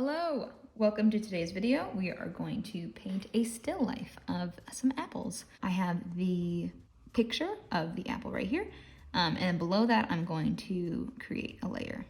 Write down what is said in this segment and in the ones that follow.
Hello, welcome to today's video. We are going to paint a still life of some apples. I have the picture of the apple right here, and then below that I'm going to create a layer.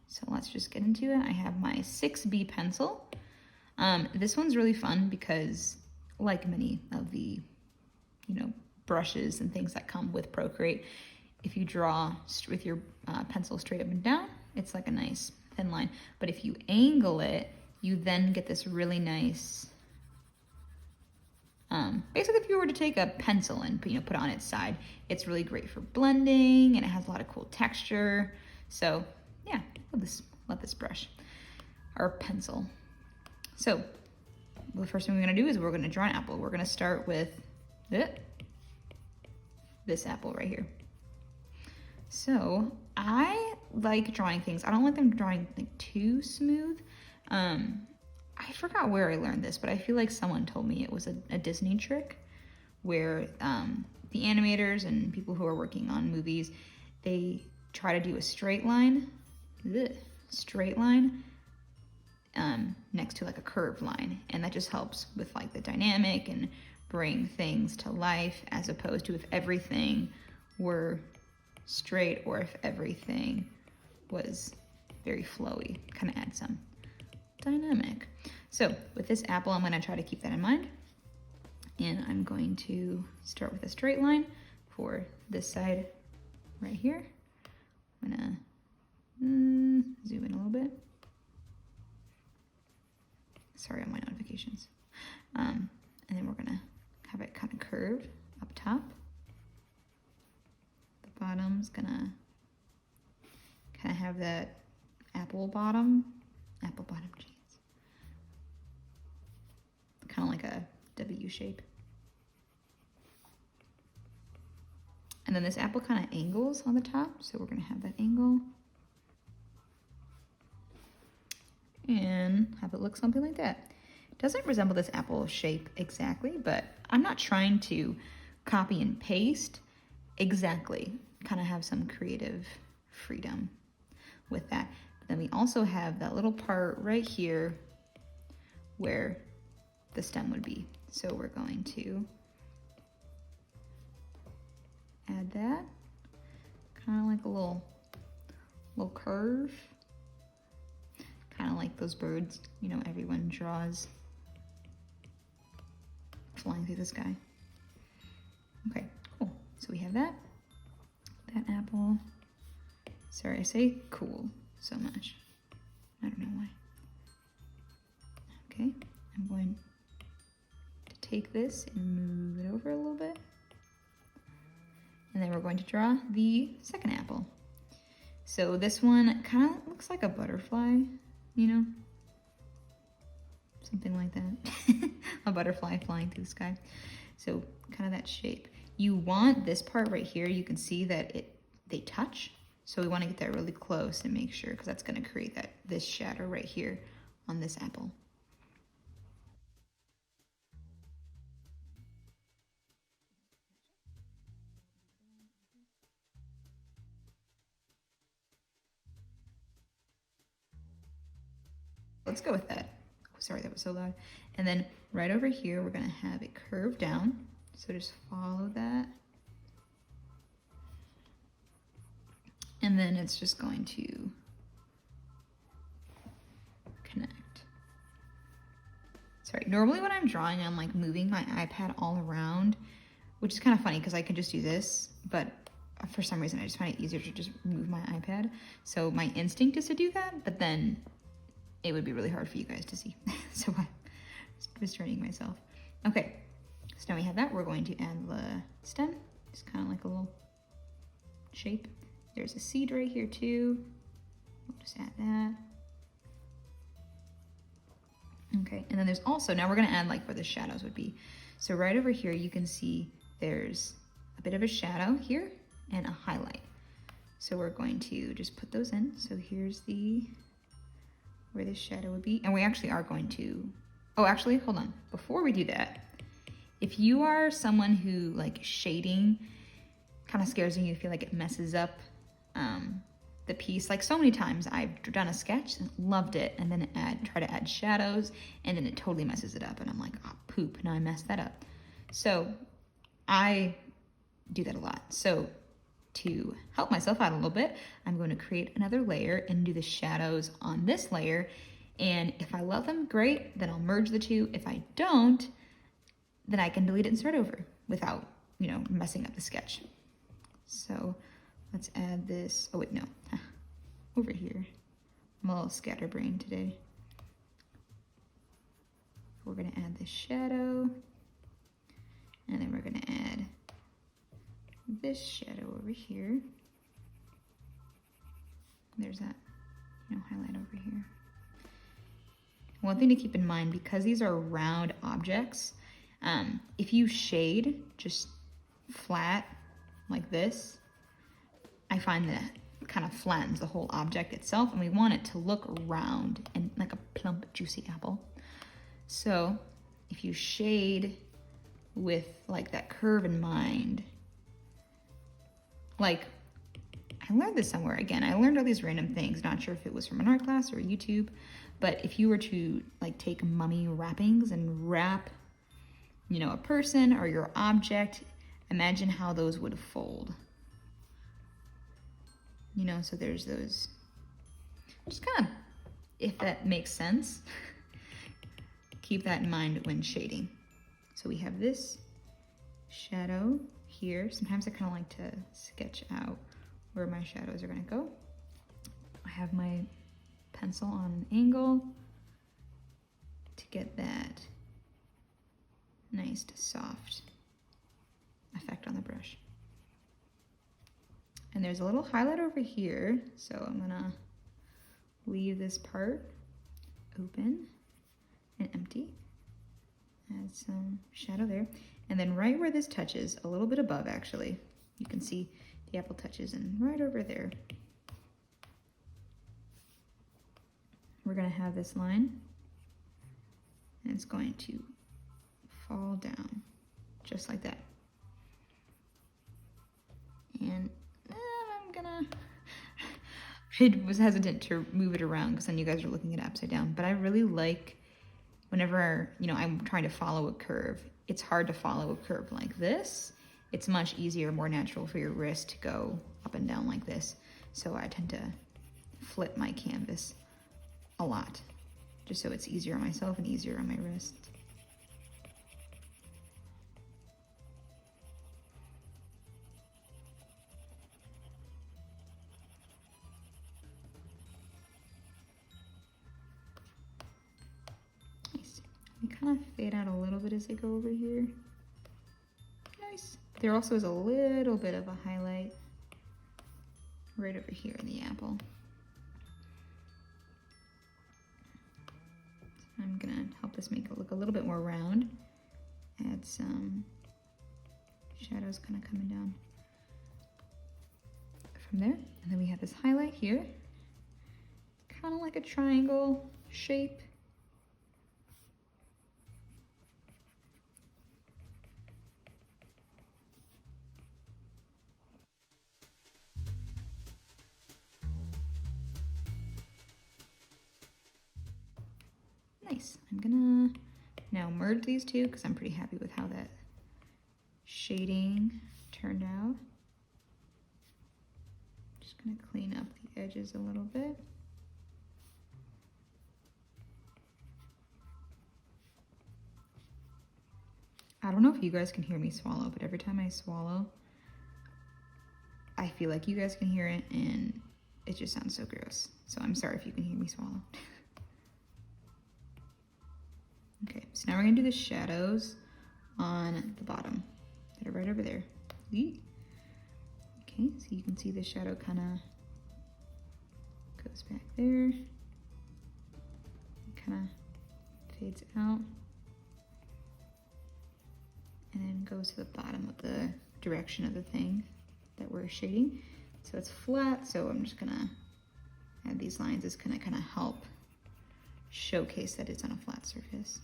So let's just get into it. I have my 6B pencil. This one's really fun because, like many of the, brushes and things that come with Procreate, if you draw with your pencil straight up and down, it's like a nice thin line. But if you angle it, you then get this really nice, basically if you were to take a pencil and put it on its side, it's really great for blending and it has a lot of cool texture. So yeah, let this brush, or pencil. So the first thing we're gonna do is we're gonna draw an apple. We're gonna start with this apple right here. So I like drawing things. I don't like them drawing like too smooth. I forgot where I learned this, but I feel like someone told me it was a Disney trick where the animators and people who are working on movies, they try to do a straight line next to like a curved line. And that just helps with like the dynamic and bring things to life, as opposed to if everything were straight or if everything was very flowy, kind of add some dynamic. So with this apple, I'm going to try to keep that in mind, and I'm going to start with a straight line for this side right here. I'm going to zoom in a little bit. Sorry on my notifications. And then we're going to have it kind of curved up top. Bottom's gonna kind of have that apple bottom jeans. Kind of like a W shape. And then this apple kind of angles on the top, so we're gonna have that angle. And have it look something like that. It doesn't resemble this apple shape exactly, but I'm not trying to copy and paste exactly. Kind of have some creative freedom with that. But then we also have that little part right here where the stem would be. So we're going to add that, kind of like a little curve, kind of like those birds, everyone draws flying through the sky. Okay, cool. So we have that apple. Sorry, I say cool so much. I don't know why. Okay, I'm going to take this and move it over a little bit. And then we're going to draw the second apple. So this one kind of looks like a butterfly, something like that. A butterfly flying through the sky. So kind of that shape. You want this part right here, you can see that they touch. So we want to get that really close and make sure, because that's going to create this shadow right here on this apple. Let's go with that. Oh, sorry, that was so loud. And then right over here, we're going to have it curve down. So just follow that. And then it's just going to connect. Sorry, normally when I'm drawing, I'm like moving my iPad all around, which is kind of funny because I could just do this, but for some reason I just find it easier to just move my iPad. So my instinct is to do that, but then it would be really hard for you guys to see. So I'm just restraining myself. Okay. So now we have that, we're going to add the stem, just kind of like a little shape. There's a seed right here too. We'll just add that. Okay, and then there's also, now we're gonna add like where the shadows would be. So right over here, you can see there's a bit of a shadow here and a highlight. So we're going to just put those in. So here's where this shadow would be. And we actually are going to, oh, actually, hold on. Before we do that, if you are someone who like shading kind of scares you, you feel like it messes up the piece. Like so many times I've done a sketch and loved it, and then try to add shadows, and then it totally messes it up, and I'm like, oh poop, now I messed that up. So I do that a lot. So to help myself out a little bit, I'm going to create another layer and do the shadows on this layer. And if I love them, great, then I'll merge the two. If I don't, then I can delete it and start over without, you know, messing up the sketch. So let's add this, oh wait, no, over here. I'm a little scatterbrained today. We're gonna add this shadow, and then we're gonna add this shadow over here. There's that, you know, highlight over here. One thing to keep in mind, because these are round objects, if you shade just flat like this, I find that it kind of flattens the whole object itself, and we want it to look round and like a plump, juicy apple. So if you shade with like that curve in mind, like I learned this somewhere. Again, I learned all these random things, not sure if it was from an art class or YouTube, but if you were to like take mummy wrappings and wrap, you know, a person or your object, imagine how those would fold. You know, so there's those, just kind of, if that makes sense, keep that in mind when shading. So we have this shadow here. Sometimes I kind of like to sketch out where my shadows are gonna go. I have my pencil on an angle to get that nice soft effect on the brush. And there's a little highlight over here, so I'm gonna leave this part open and empty. Add some shadow there. And then right where this touches, a little bit above actually, you can see the apple touches, and right over there, we're gonna have this line, and it's going to fall down, just like that. And I'm gonna, I was hesitant to move it around because then you guys are looking at it upside down, but I really like whenever, you know, I'm trying to follow a curve. It's hard to follow a curve like this. It's much easier, more natural for your wrist to go up and down like this. So I tend to flip my canvas a lot, just so it's easier on myself and easier on my wrist. Nice. They kind of fade out a little bit as they go over here. Nice. There also is a little bit of a highlight right over here in the apple. So I'm gonna help this make it look a little bit more round. Add some shadows kind of coming down from there. And then we have this highlight here, kind of like a triangle shape. Nice. I'm gonna now merge these two because I'm pretty happy with how that shading turned out. Just gonna clean up the edges a little bit. I don't know if you guys can hear me swallow, but every time I swallow, I feel like you guys can hear it, and it just sounds so gross. So I'm sorry if you can hear me swallow. Okay, so now we're gonna do the shadows on the bottom that are right over there. Okay, so you can see the shadow kind of goes back there, kind of fades out, and then goes to the bottom of the direction of the thing that we're shading. So it's flat, so I'm just gonna add these lines. It's gonna kind of help showcase that it's on a flat surface.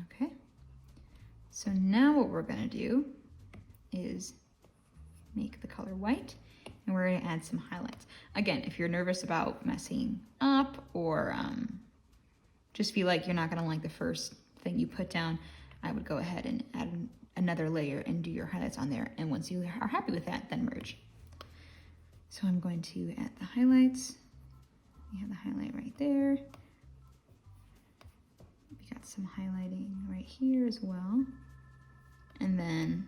Okay, so now what we're gonna do is make the color white, and we're gonna add some highlights. Again, if you're nervous about messing up or just feel like you're not gonna like the first thing you put down, I would go ahead and add another layer and do your highlights on there. And once you are happy with that, then merge. So I'm going to add the highlights. We have the highlight right there. We got some highlighting right here as well. And then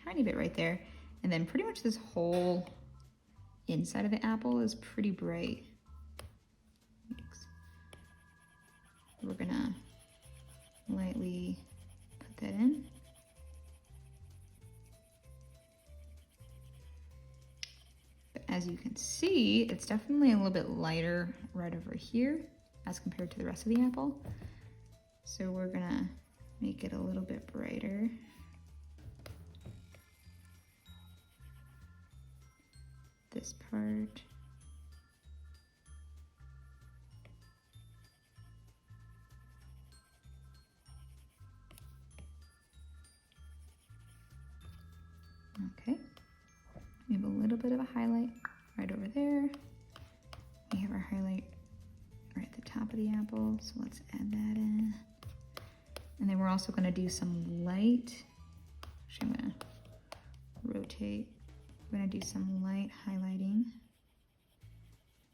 a tiny bit right there. And then pretty much this whole inside of the apple is pretty bright. We're gonna lightly put that in. But as you can see, it's definitely a little bit lighter right over here as compared to the rest of the apple. So we're gonna make it a little bit brighter. This part. Okay, we have a little bit of a highlight right over there. We have our highlight right at the top of the apple, so let's add that in. And then we're also gonna do some light, actually I'm gonna rotate. We're gonna do some light highlighting,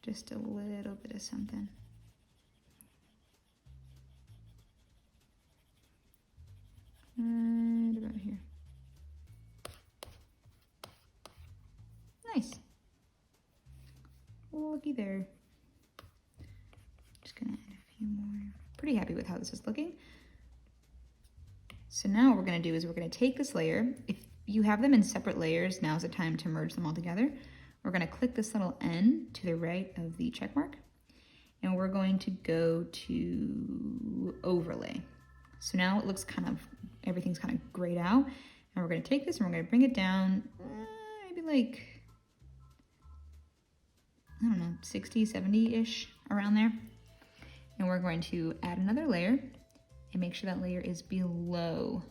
just a little bit of something. Right about here. Nice. Looky there. Just gonna add a few more. Pretty happy with how this is looking. So now what we're gonna do is we're gonna take this layer. If you have them in separate layers, now's the time to merge them all together. We're gonna click this little N to the right of the check mark, and we're going to go to overlay. So now it looks kind of, everything's kind of grayed out. And we're gonna take this and we're gonna bring it down, maybe like, I don't know, 60, 70-ish, around there. And we're going to add another layer and make sure that layer is below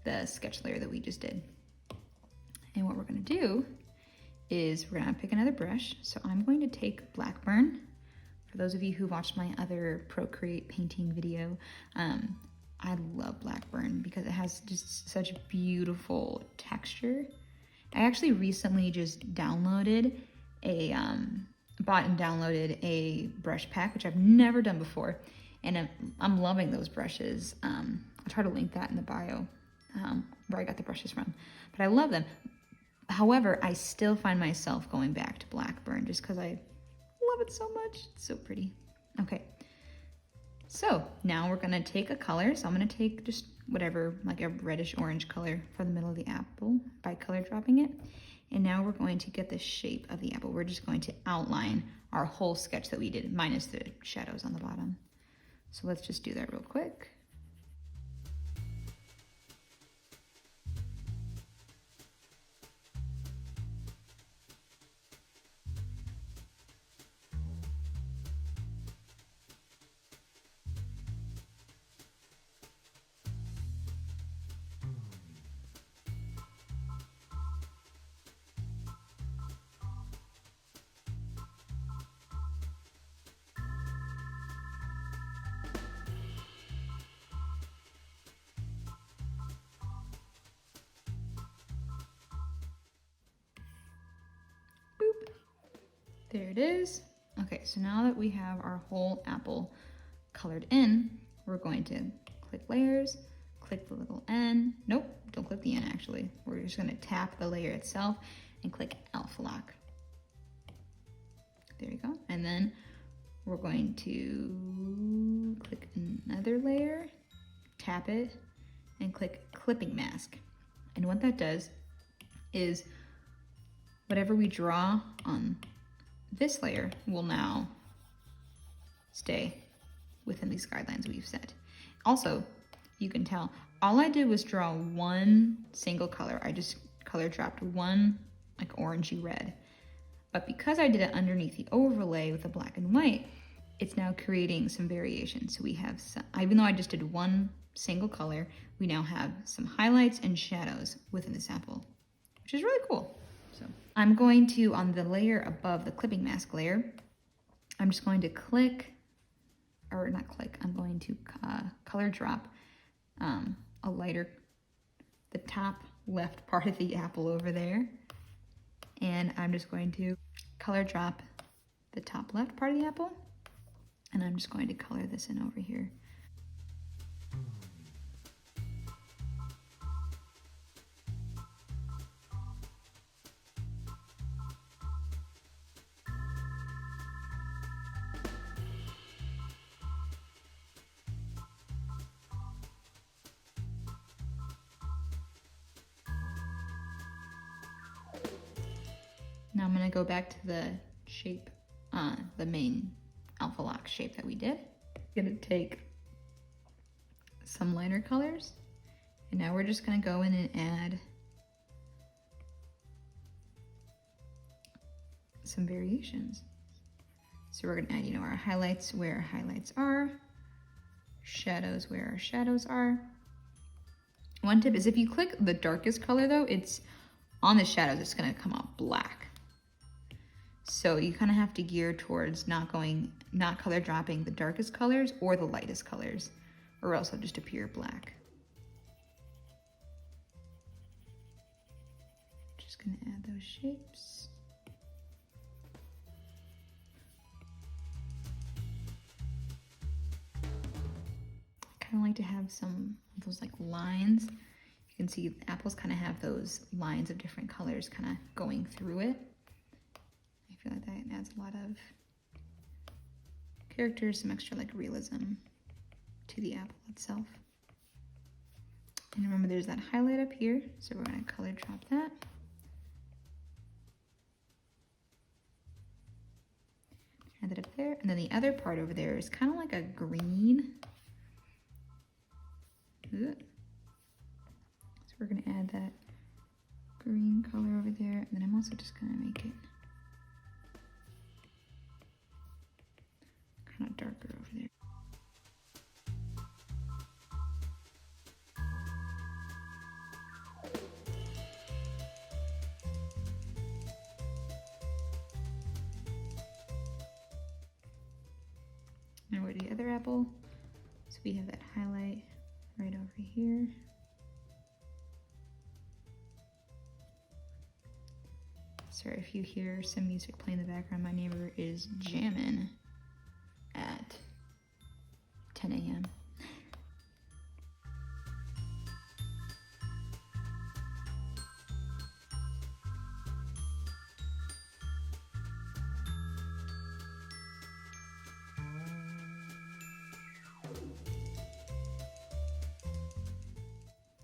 the sketch layer that we just did. And what we're gonna do is we're gonna pick another brush. So I'm going to take Blackburn. For those of you who watched my other Procreate painting video, I love Blackburn because it has just such beautiful texture. I actually recently just downloaded a, bought and downloaded a brush pack, which I've never done before. And I'm loving those brushes. I'll try to link that in the bio, where I got the brushes from. But I love them. However, I still find myself going back to Blackburn just because I love it so much. It's so pretty. Okay. So now we're gonna take a color. So I'm gonna take just whatever, like a reddish orange color for the middle of the apple by color dropping it. And now we're going to get the shape of the apple. We're just going to outline our whole sketch that we did, minus the shadows on the bottom. So let's just do that real quick. There it is. Okay, so now that we have our whole apple colored in, we're going to click layers, click the little N. Nope, don't click the N actually. We're just gonna tap the layer itself and click alpha lock. There you go. And then we're going to click another layer, tap it, and click clipping mask. And what that does is whatever we draw on this layer will now stay within these guidelines we've set. Also, you can tell, all I did was draw one single color. I just color dropped one like orangey red. But because I did it underneath the overlay with the black and white, it's now creating some variation. So we have some, even though I just did one single color, we now have some highlights and shadows within this apple, which is really cool. So I'm going to, on the layer above the clipping mask layer, I'm just going to click, or not click, I'm going to color drop a lighter, the top left part of the apple over there. And I'm just going to color drop the top left part of the apple. And I'm just going to color this in over here. Now I'm gonna go back to the shape, the main alpha lock shape that we did. I'm gonna take some lighter colors, and now we're just gonna go in and add some variations. So we're gonna add, you know, our highlights where our highlights are, shadows where our shadows are. One tip is if you click the darkest color though, it's on the shadows, it's gonna come out black. So you kind of have to gear towards not color dropping the darkest colors or the lightest colors, or else it'll just appear black. Just gonna add those shapes. I kind of like to have some of those like lines. You can see the apples kind of have those lines of different colors kind of going through it. I feel like that adds a lot of characters, some extra like realism to the apple itself. And remember there's that highlight up here, so we're gonna color drop that. Add that up there, and then the other part over there is kind of like a green. So we're gonna add that green color over there, and then I'm also just gonna make it kind of darker over there. Now we're the other apple. So we have that highlight right over here. Sorry if you hear some music playing in the background. My neighbor is jamming at 10 a.m.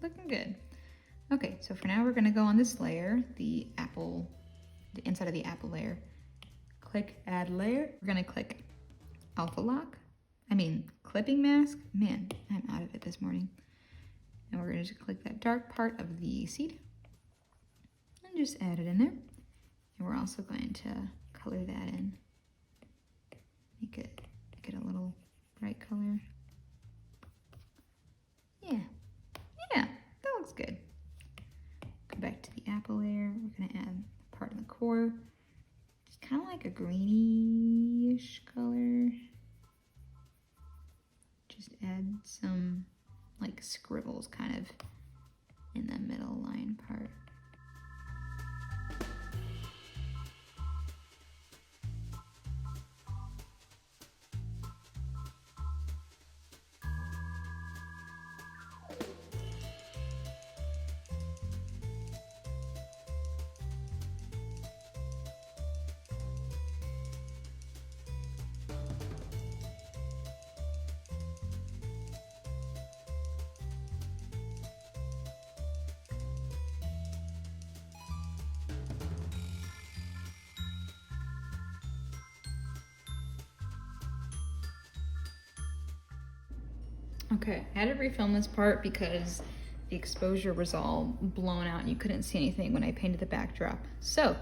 Looking good. Okay, so for now we're gonna go on this layer, the apple, the inside of the apple layer. Click add layer. We're gonna click alpha lock. Clipping mask. Man, I'm out of it this morning. And we're gonna just click that dark part of the seed and just add it in there. And we're also going to color that in. Make it a little bright color. Yeah, that looks good. Go back to the apple layer. We're gonna add part of the core. It's kind of like a greenish color. Just add some like scribbles kind of in the middle line part. Okay, I had to refilm this part because the exposure was all blown out and you couldn't see anything when I painted the backdrop. So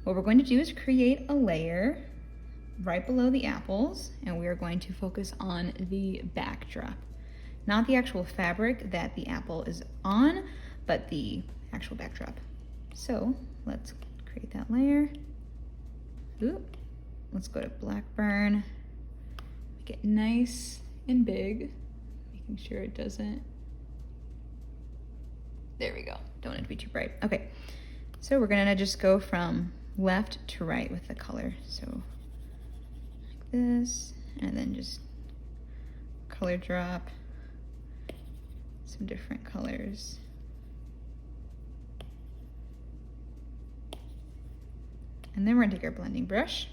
what we're going to do is create a layer right below the apples, and we are going to focus on the backdrop. Not the actual fabric that the apple is on, but the actual backdrop. So let's create that layer. Ooh, let's go to Blackburn. Make it nice and big, making sure it doesn't. There we go. Don't want it to be too bright. Okay, so we're gonna just go from left to right with the color. So like this, and then just color drop some different colors. And then we're gonna take our blending brush,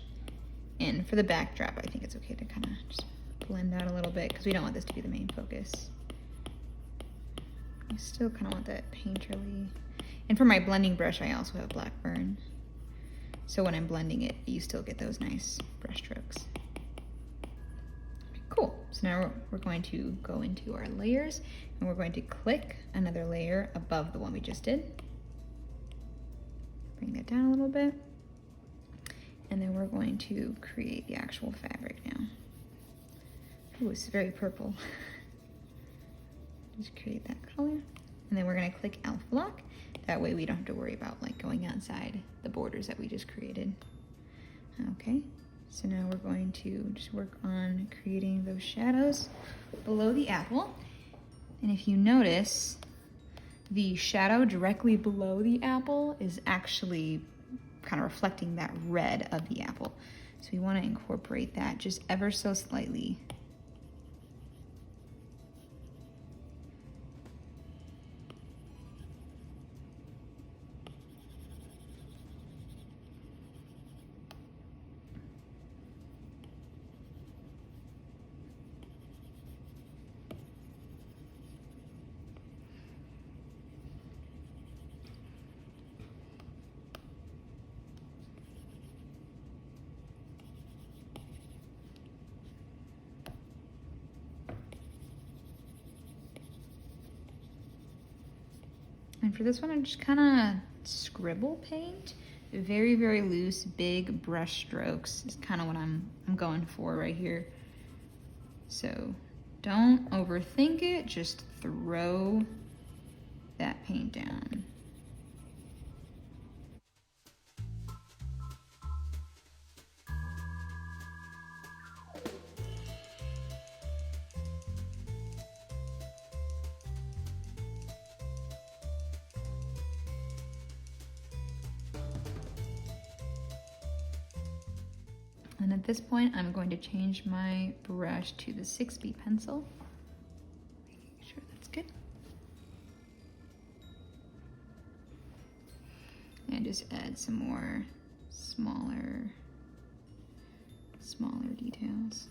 and for the backdrop, I think it's okay to kind of just blend out a little bit because we don't want this to be the main focus. I still kind of want that painterly. And for my blending brush, I also have Blackburn. So when I'm blending it, you still get those nice brush strokes. Cool, so now we're going to go into our layers, and we're going to click another layer above the one we just did. Bring that down a little bit. And then we're going to create the actual fabric now. Ooh, it's very purple. Just create that color. And then we're gonna click Elf Block. That way we don't have to worry about like going outside the borders that we just created. Okay, so now we're going to just work on creating those shadows below the apple. And if you notice, the shadow directly below the apple is actually kind of reflecting that red of the apple. So we want to incorporate that just ever so slightly. And for this one, I'm just kind of scribble paint. Very, very loose, big brush strokes is kind of what I'm going for right here. So don't overthink it, just throw that paint down. And at this point, I'm going to change my brush to the 6B pencil. Making sure that's good. And just add some more smaller details.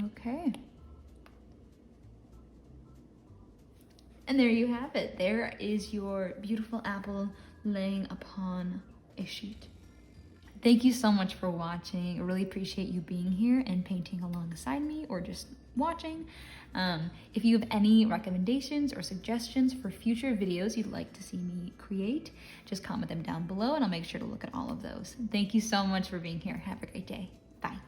Okay. And there you have it. There is your beautiful apple laying upon a sheet. Thank you so much for watching. I really appreciate you being here and painting alongside me or just watching. If you have any recommendations or suggestions for future videos you'd like to see me create, just comment them down below and I'll make sure to look at all of those. Thank you so much for being here. Have a great day. Bye.